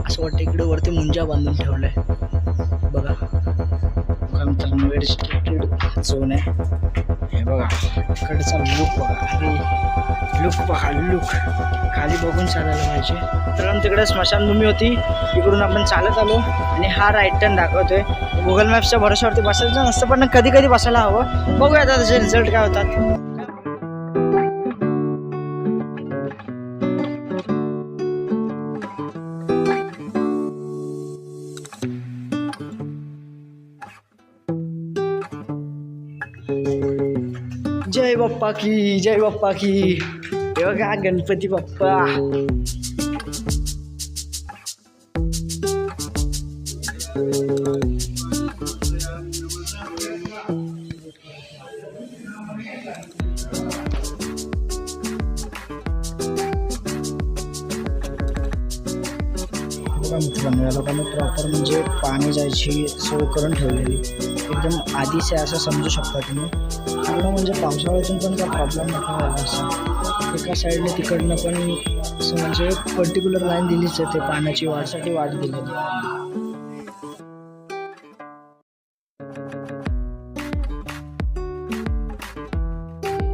असं वाटतं इकडे वरती मुंजा बांधून ठेवलाय बघा. मित्रांनो रिस्ट्रिक्टेड झोन आहे हे बघा. इकडचा लुक बघा. अरे लुक बघा लुक. खाली बघून चालायला पाहिजे. मित्रांनो तिकडे स्मशानभूमी होती, इकडून आपण चालत आलो आणि हा राईट टर्न दाखवतोय. गुगल मॅप्सच्या भरोश्यावरती बसायचं नसतं, पण कधी कधी बसायला हवं. बघूया आता त्याचे रिझल्ट काय होतात. जय बाप्पा की, जय बाप्पा की. हे बघा गणपती बाप्पा. मित्रांनो या लोकांनी प्रॉपर म्हणजे पाणी जायची सोय करून ठेवलेली एकदम आधीच आहे असं समजू शकता तुम्ही. पूर्ण म्हणजे पावसाळ्यातून पण काय प्रॉब्लेम नको व्हायला असं. एका साईडने तिकडनं पण असं म्हणजे पर्टिक्युलर लाईन दिलीच आहे ते पाण्याची वाढसाठी वाट दिलेली.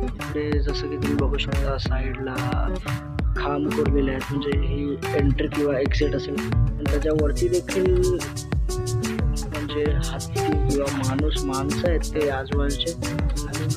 इकडे जसं की तुम्ही बघू शकता साईडला खांब कोरलेले आहेत, म्हणजे ही एंट्री किंवा एक्झिट असेल. आणि त्याच्यावरती देखील म्हणजे हत्ती किंवा माणसं आहेत ते आजूबाजूचे. आणि